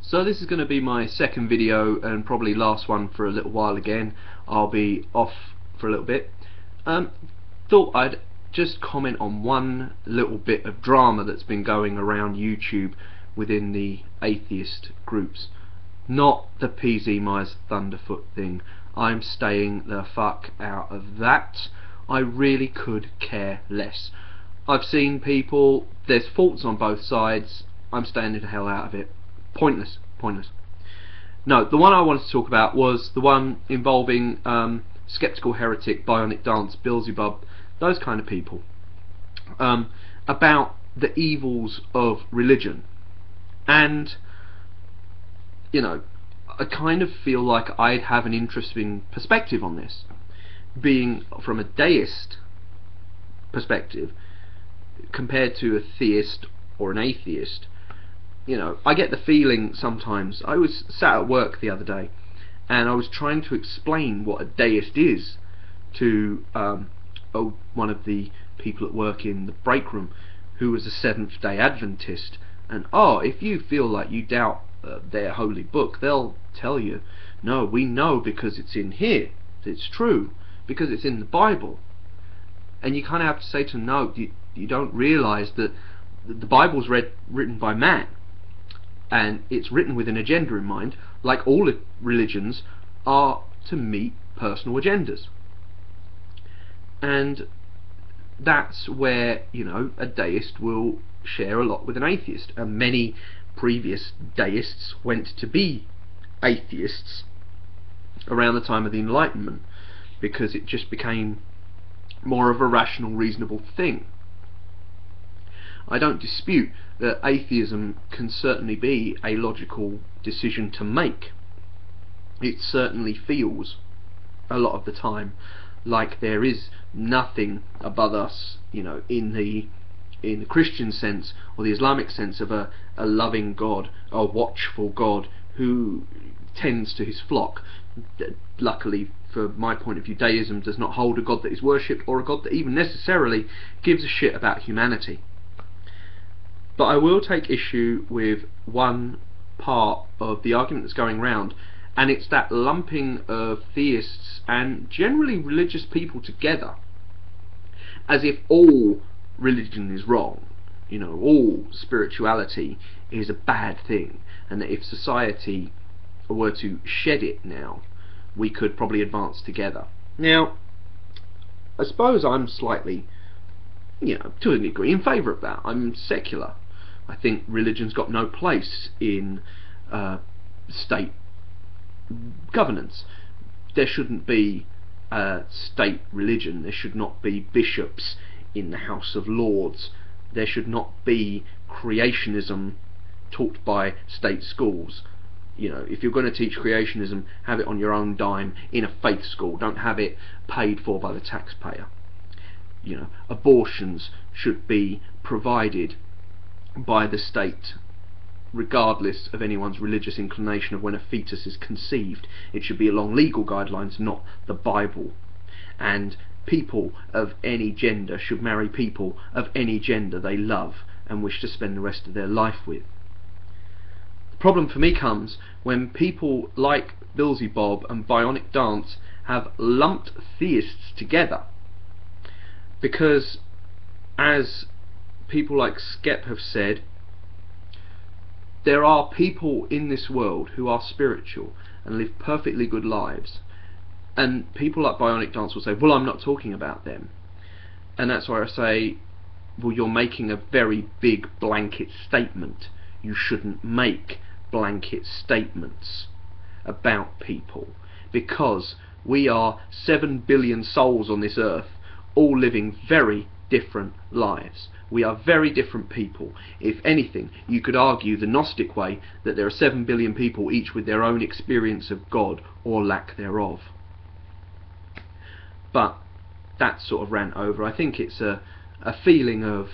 So this is going to be my second video and probably last one for a little while again. I'll be off for a little bit. Thought I'd just comment on one little bit of drama that's been going around YouTube within the atheist groups. Not the PZ Myers Thunderfoot thing. I'm staying the fuck out of that. I really could care less. I've seen people, there's faults on both sides. I'm staying the hell out of it. Pointless. No, the one I wanted to talk about was the one involving Skeptical Heretic, Bionic Dance, Beelzebub, those kind of people, about the evils of religion. And you know, I kind of feel like I'd have an interesting perspective on this, being from a deist perspective compared to a theist or an atheist. You know, I get the feeling sometimes. I was sat at work the other day and I was trying to explain what a deist is to one of the people at work in the break room who was a Seventh-day Adventist, and if you feel like you doubt their holy book, they'll tell you, no, we know because it's in here, it's true, because it's in the Bible. And you kind of have to say to them, no, you don't realise that the Bible's written by man, and it's written with an agenda in mind, like all religions are to meet personal agendas. And that's where, you know, a deist will share a lot with an atheist, and many previous deists went to be atheists around the time of the Enlightenment, because it just became more of a rational, reasonable thing. I don't dispute that atheism can certainly be a logical decision to make. It certainly feels a lot of the time like there is nothing above us, you know, in the Christian sense or the Islamic sense of a loving God, a watchful God who tends to his flock. Luckily, for my point of view, deism does not hold a God that is worshipped or a God that even necessarily gives a shit about humanity. But I will take issue with one part of the argument that's going round, and it's that lumping of theists and generally religious people together as if all religion is wrong, you know, all spirituality is a bad thing, and that if society were to shed it now, we could probably advance together. Now, I suppose I'm slightly, you know, to a degree in favour of that. I'm secular. I think religion's got no place in state governance. There shouldn't be state religion. There should not be bishops in the House of Lords. There should not be creationism taught by state schools. You know, if you're going to teach creationism, have it on your own dime in a faith school. Don't have it paid for by the taxpayer. You know, abortions should be provided by the state regardless of anyone's religious inclination of when a fetus is conceived. It should be along legal guidelines, not the Bible. And people of any gender should marry people of any gender they love and wish to spend the rest of their life with. The problem for me comes when people like Beelzebub and Bionic Dance have lumped theists together, because as people like Skep have said, there are people in this world who are spiritual and live perfectly good lives, and people like Bionic Dance will say, well, I'm not talking about them. And that's why I say, well, you're making a very big blanket statement. You shouldn't make blanket statements about people, because we are 7 billion souls on this earth, all living very different lives. We are very different people. If anything, you could argue the Gnostic way, that there are 7 billion people, each with their own experience of God or lack thereof. But that sort of rant over. I think it's a feeling of,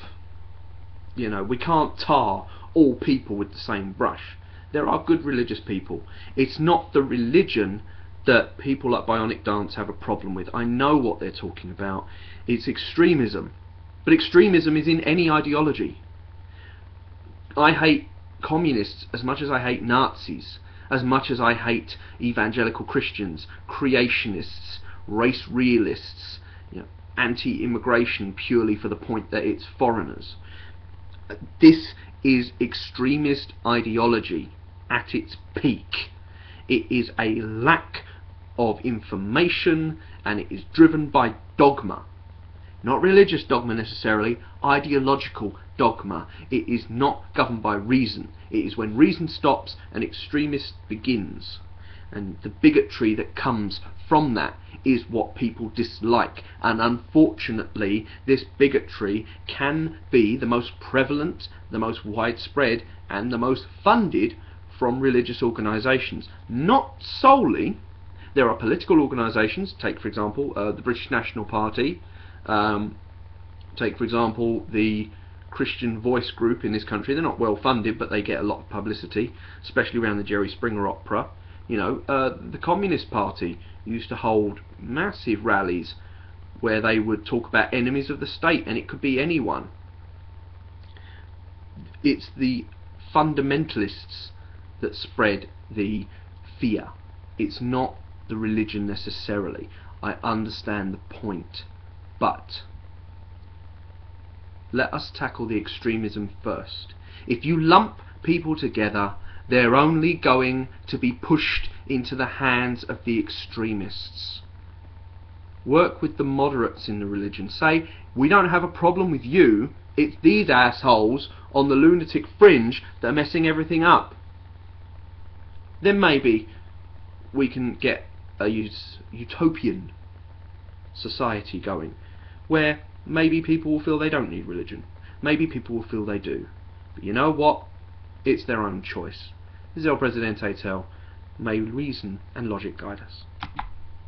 you know, we can't tar all people with the same brush. There are good religious people. It's not the religion that people like Bionic Dance have a problem with. I know what they're talking about. It's extremism. But extremism is in any ideology. I hate communists, as much as I hate Nazis, as much as I hate evangelical Christians, creationists, race realists, anti-immigration purely for the point that it's foreigners. This is extremist ideology at its peak. It is a lack of information, and it is driven by dogma. Not religious dogma necessarily, ideological dogma. It is not governed by reason. It is when reason stops and extremism begins. And the bigotry that comes from that is what people dislike. And unfortunately, this bigotry can be the most prevalent, the most widespread, and the most funded from religious organisations. Not solely. There are political organisations, take for example the British National Party, take for example the Christian Voice group in this country. They're not well funded, but they get a lot of publicity, especially around the Jerry Springer opera. The Communist Party used to hold massive rallies where they would talk about enemies of the state, and it could be anyone. It's the fundamentalists that spread the fear. It's not the religion necessarily. I understand the point, but let us tackle the extremism first. If you lump people together, they're only going to be pushed into the hands of the extremists. Work with the moderates in the religion. Say, we don't have a problem with you, it's these assholes on the lunatic fringe that are messing everything up. Then maybe we can get a utopian society going, where maybe people will feel they don't need religion. Maybe people will feel they do. But you know what? It's their own choice. This is ElPresidenteTel. May reason and logic guide us.